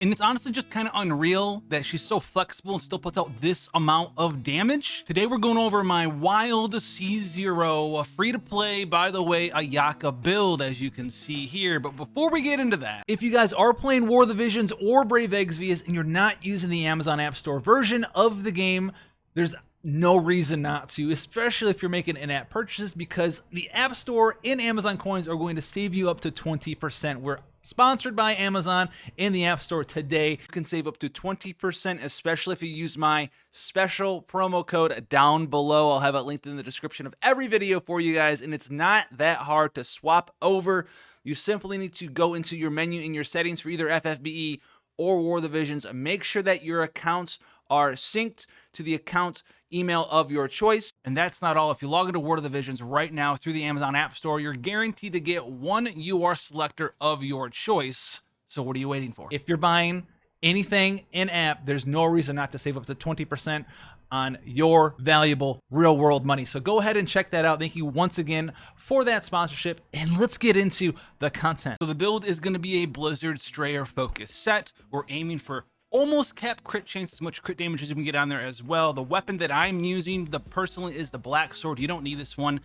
And it's honestly just kind of unreal that she's so flexible and still puts out this amount of damage. Today we're going over my Wild C0 free-to-play, by the way, AYAKA build, as you can see here. But before we get into that, if you guys are playing War of the Visions or Brave Exvius and you're not using the Amazon App Store version of the game, there's no reason not to, especially if you're making in-app purchases, because the App Store and Amazon coins are going to save you up to 20%. We're sponsored by Amazon in the App Store today. You can save up to 20%, especially if you use my special promo code down below. I'll have it linked in the description of every video for you guys, and it's not that hard to swap over. You simply need to go into your menu in your settings for either FFBE or War of the Visions. Make sure that your accounts are synced to the account email of your choice. And that's not all. If you log into War of the Visions right now through the Amazon App Store, you're guaranteed to get one UR selector of your choice. So what are you waiting for? If you're buying anything in-app, there's no reason not to save up to 20% on your valuable real-world money. So go ahead and check that out. Thank you once again for that sponsorship, and let's get into the content. So the build is going to be a Blizzard Strayer focus set. We're aiming for almost cap crit chance, as much crit damage as you can get on there as well. The weapon that I'm using personally is the Black Sword. You don't need this one.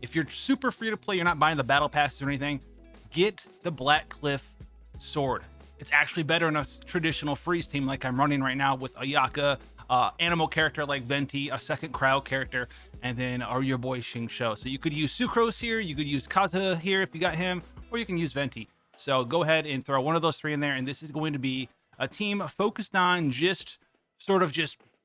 If you're super free to play, you're not buying the battle passes or anything, get the Black Cliff Sword. It's actually better in a traditional freeze team like I'm running right now with AYAKA, animal character like Venti, a second crowd character, and then your boy Xing Shou. So you could use Sucrose here, you could use Kaza here if you got him, or you can use Venti. So go ahead and throw one of those three in there, and this is going to be a team focused on just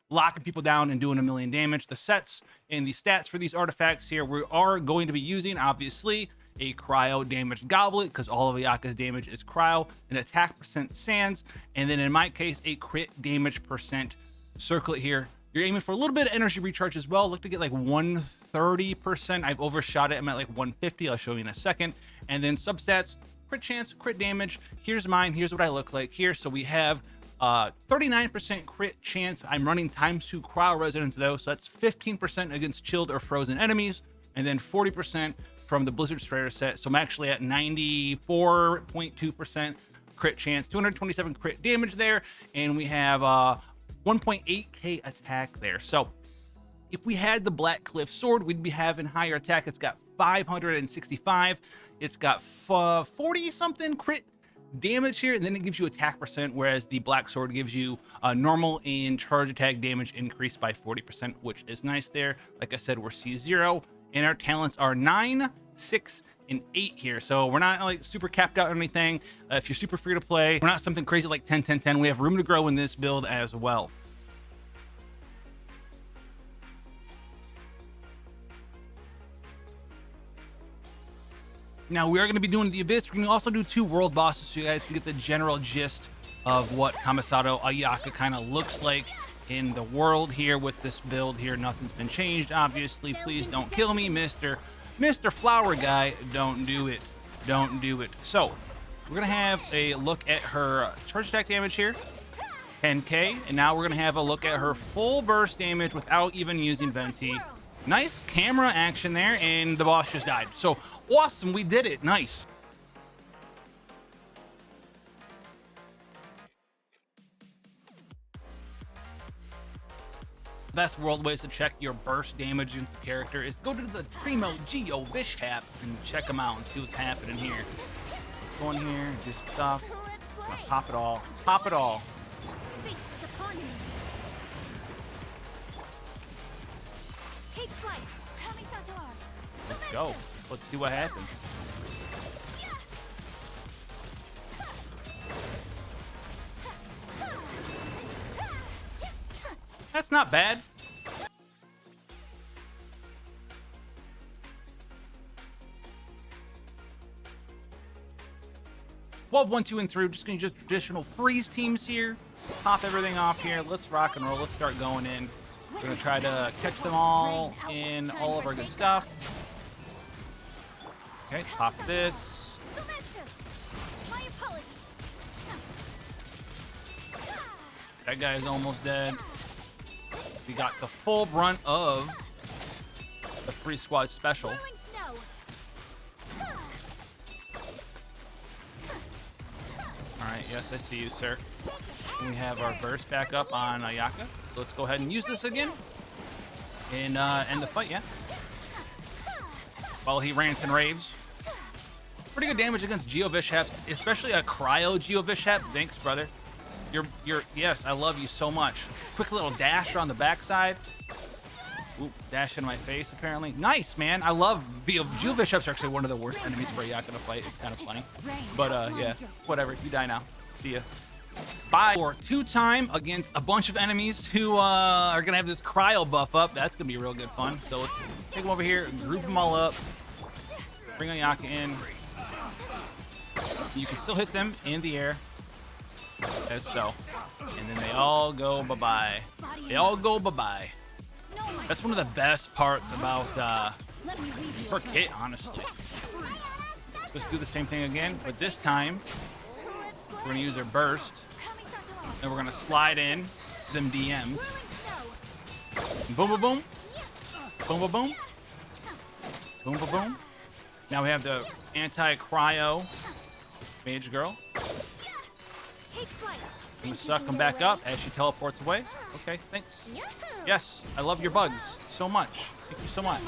locking people down and doing a million damage. The sets and the stats for these artifacts here, we are going to be using, obviously, a cryo damage goblet, because all of AYAKA's damage is cryo, an attack percent sands, and then in my case, a crit damage percent circlet here. You're aiming for a little bit of energy recharge as well. Look to get like 130%. I've overshot it. I'm at like 150. I'll show you in a second. And then substats, crit chance, crit damage. Here's mine. Here's what I look like here. So we have 39% crit chance. I'm running ×2 cryo resonance though, so that's 15% against chilled or frozen enemies, and then 40% from the Blizzard Strayer set. So I'm actually at 94.2% crit chance, 227 crit damage there, and we have 1.8k attack there. So if we had the Black Cliff Sword, we'd be having higher attack. It's got 565. It's got 40 something crit damage here, and then it gives you attack percent, whereas the Black Sword gives you normal and charge attack damage increased by 40%, which is nice there. Like I said, we're C0, and our talents are 9, 6, and 8 here, so we're not like super capped out or anything. If you're super free to play, we're not something crazy like 10 10 10. We have room to grow in this build as well. Now, we are going to be doing the Abyss. We're going to also do 2 world bosses so you guys can get the general gist of what Kamisato AYAKA kind of looks like in the world here with this build here. Nothing's been changed, obviously. Please don't kill me, Mr. Flower Guy. Don't do it. Don't do it. So, we're going to have a look at her charge attack damage here, 10k. And now we're going to have a look at her full burst damage without even using Venti. Nice camera action there, and the boss just died. So, awesome, we did it. Nice. Best world ways to check your burst damage into character is go to the Primo Geo Bishap and check them out and see what's happening here. Go in here, do some stuff. Gonna pop it all. Pop it all. Take flight. Let's go. Let's see what happens. That's not bad. Well, 1, 2, and 3. We're just gonna just traditional freeze teams here. Pop everything off here. Let's rock and roll. Let's start going in. We're gonna try to catch them all in all of our good stuff. Okay, pop this. That guy is almost dead. We got the full brunt of the free squad special. Alright, yes, I see you, sir. And we have our burst back up on Ayaka. So let's go ahead and use this again. And end the fight, yeah. While he rants and raves. Pretty good damage against Geovishaps, especially a Cryo Geovishap. Thanks, brother. Yes, I love you so much. Quick little dash on the backside. Oop, dash in my face, apparently. Nice, man. I love Geovishaps are actually one of the worst enemies for Ayaka to fight. It's kind of funny. But, yeah, whatever. You die now. See ya. Bye. For 2-time against a bunch of enemies who are going to have this cryo buff up. That's going to be real good fun. So let's take them over here, group them all up, bring Ayaka in. You can still hit them in the air, as so. And then they all go bye-bye. They all go bye-bye. That's one of the best parts about her kit, honestly. Let's do the same thing again, but this time we're going to use her burst. And we're going to slide in them DMs. Boom, boom, boom. Boom, boom, boom. Boom, boom, boom. Now we have the anti-cryo mage girl. I'm going to suck them back up as she teleports away. Okay, thanks. Yes, I love your bugs so much. Thank you so much.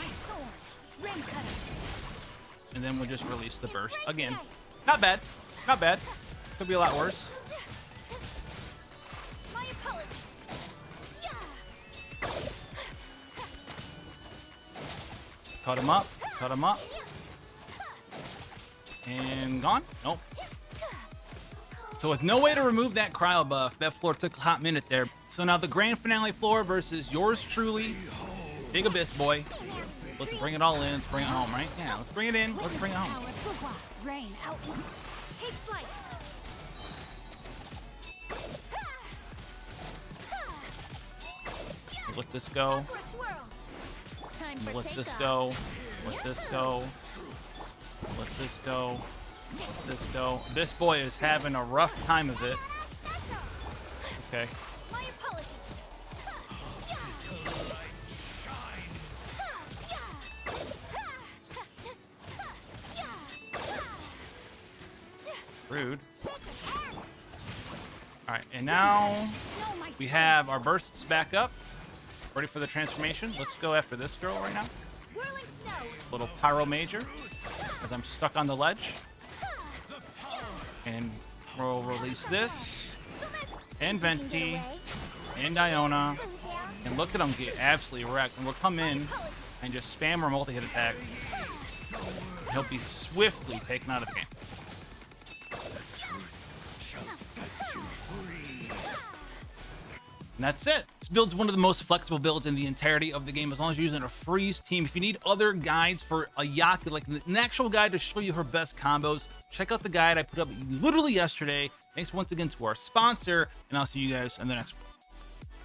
And then we'll just release the burst again. Not bad. Not bad. Could be a lot worse. Cut him up. Cut him up. And gone? Nope. So with no way to remove that cryo buff, that floor took a hot minute there. So now the grand finale floor versus yours truly, Big Abyss Boy. Let's bring it all in. Let's bring it home, right? Yeah, let's bring it in. Let's bring it home. Rain out. Take flight. Let this go. Let this go. Let this go. Let this go. Let this go. This boy is having a rough time of it. Okay. Rude. Alright, and now we have our bursts back up. Ready for the transformation. Let's go after this girl right now. Little Pyro Major. As I'm stuck on the ledge. And we'll release this. And Venti. And Iona. And look at them get absolutely wrecked. And we'll come in and just spam our multi-hit attacks. He'll be swiftly taken out of the game. And that's it. This build's one of the most flexible builds in the entirety of the game, as long as you're using a freeze team. If you need other guides for Ayaka, like an actual guide to show you her best combos, check out the guide I put up literally yesterday. Thanks once again to our sponsor, and I'll see you guys in the next one.